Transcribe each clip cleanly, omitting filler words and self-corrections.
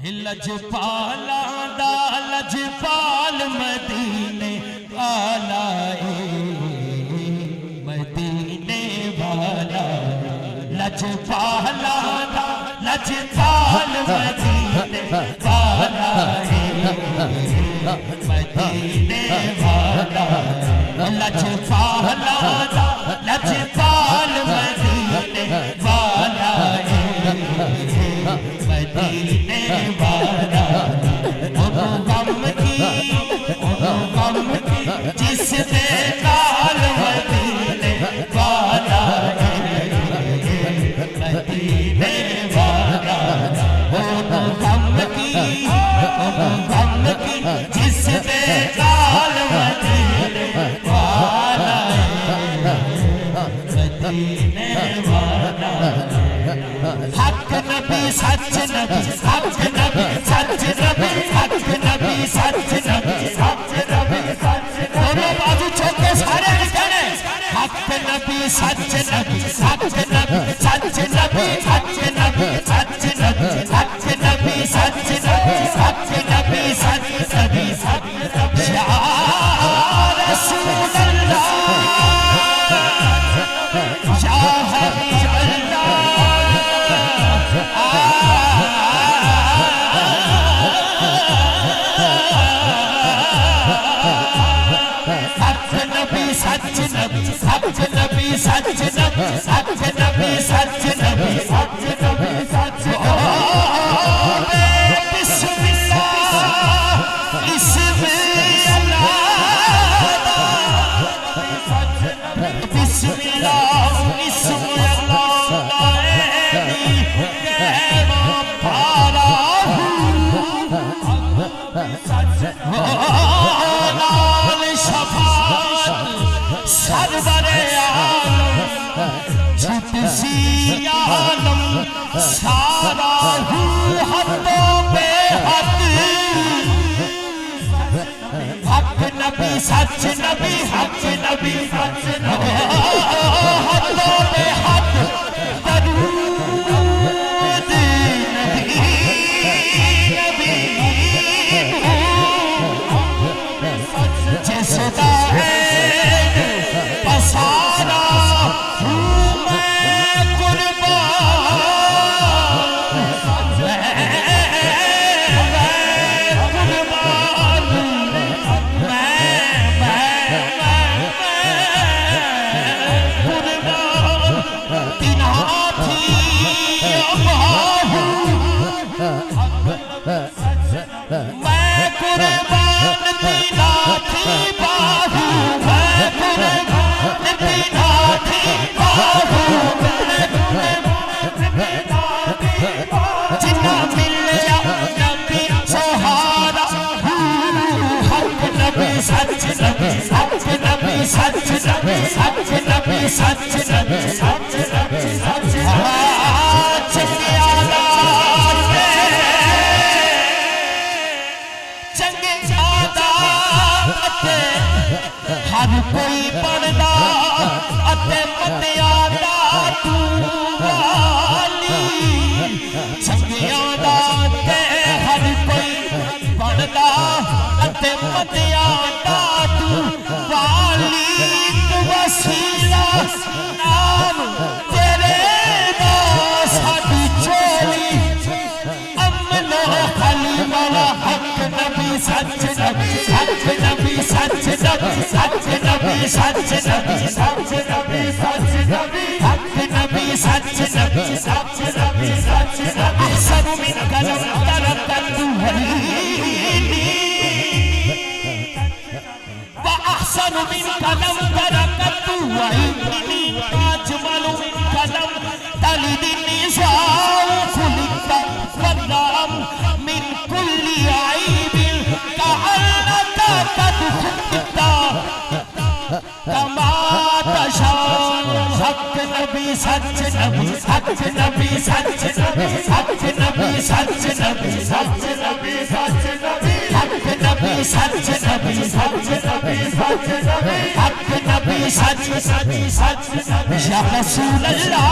لجپالا دا لجپال مدینے والا مدینے والا لجپالا دا لجپال مدینے والا مدینے والا لجپالا دا لجپال مدینے والا مدینے والا غم کی جس دے نال مدینے والا مدینے والا غم کی جس دے نال مدینے والا مدینے والا حق نبی سچ نبی حق نبی سچ نبی حق نبی سچ نبی سچ نبی سچ دونوں بازو چھوٹے سارے کہنے حق نبی سچ نبی حق نبی سچ نبی حق نبی سچ نبی حق نبی سچ نبی حق نبی سچ نبی یا رسول اللہ یا حبیب اللہ حق نبی سچ نبی حق نبی سچ نبی حق نبی سچ نبی حق نبی سچ بسم اللہ اسم اللہ بسم اللہ اسم اللہ نال شفاعت سرور عالم جھٹ سی عالم سارا حد و بے حد حق نبی سچ نبی حق نبی سچ نبی حد و بے حد درود نبی جس دا عید پسارا ہوں میں قربان میں قربان تینا تھی باہو میں قربان تینا تھی باہو جنا مل جا نبی سہارا حق نبی سچ نبی حق نبی سچ نبی حق نبی سچ نبی سچ نبی سچ ہر کوئی پڑھدا اتے متیاں دا تو والی چنگیاں دا تے ہر کوئی پڑھدا اتے متیاں دا تو والی وسیلہ نام تیرے دا ساڈی چولی امن و حلیمہ حق نبی سچ نبی حق نبی سچ نبی سچ نبی سچ نبی سچ نبی سچ نبی حق نبی سچ نبی سچ نبی سچ نبی احسن من قلم ترکت ولینی واحسن من قلم ترکت ولینی اجمل من قلم تلد النساء خلقت والنام من كل عيب كأنك قد خلقت كما تشاء حق نبی سچ نبی حق نبی سچ نبی حق نبی سچ نبی سچ نبی سچ نبی حق نبی سچ نبی سچ نبی سچ نبی حق نبی سچ نبی سچ نبی یا رسول اللہ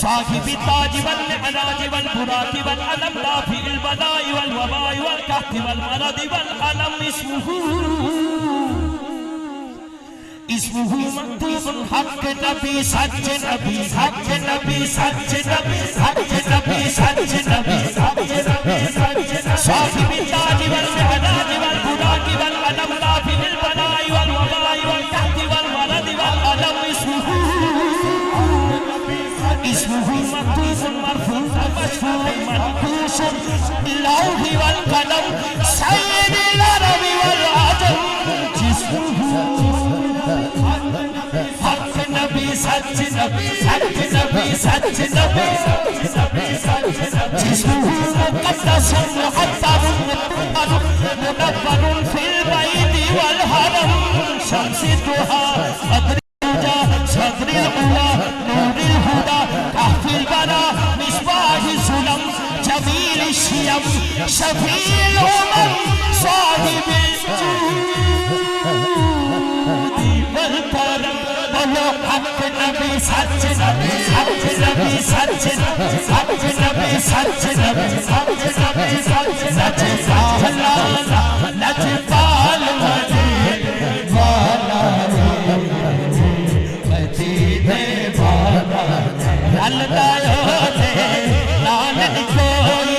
صاحب التاج والعناج والبراق والعلم دافع البلاء والوباء والقحط والمرض والألم اسمه مكتوب حق نبی سچ نبی حق نبی سچ نبی حق نبی سچ نبی صاحب التاج والعناج والبراق والعلم دافع البلاء والوباء والقحط والمرض والألم اسمه مكتوب مرفوع مشفوع منقوش باللوح والقلم سيد العرب والعجم جسمه حق نبی سچ نبی حق نبی سچ نبی جسمه مقدس محتر مطهر منور في البيت والحرم شمس الضحى قدر صدر الأولى نور الهدى كهف البرى مصباح الظلم جميل الشيم شفيع الأمم صاحب الجود والكرم بولو حق نبی سچ نبی حق نبی سچ نبی حق نبی سچ نبی حق نبی سچ نبی نجبال مدین والا لالدایوتے لالن کوئی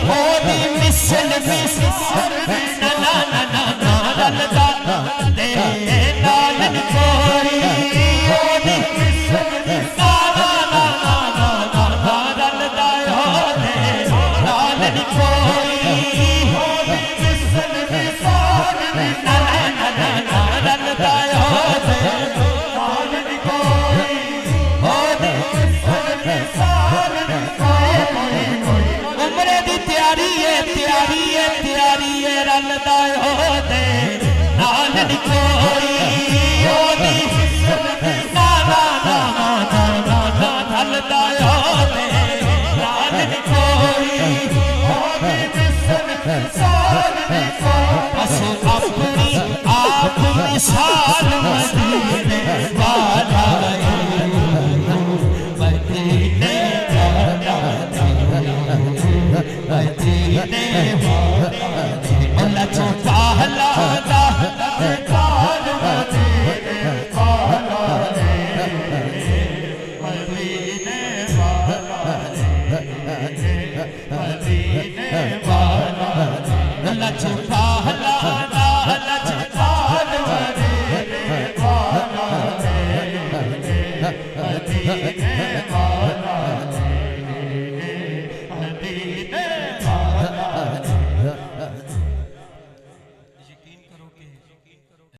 ہوتی مثل نا نا نا نا لالدہ دے لالن کوئی ہوتی نا نا نا نا نا لالدایوتے لالن کوئی ہوتی مثل نا نا نا نا لالدایوتے عمرے دی تیاری ہے رلدائے ہوتے نالن کوئی ہوتی نا نا نا نا نا نا رلدائے ہوتے نالن کوئی ہوتی بس اپنی آپ مثال مدینے والا مدینے اللہ تو پہلا دا کار مدینے والا مدینے والا مدینے والا اللہ تو پہلا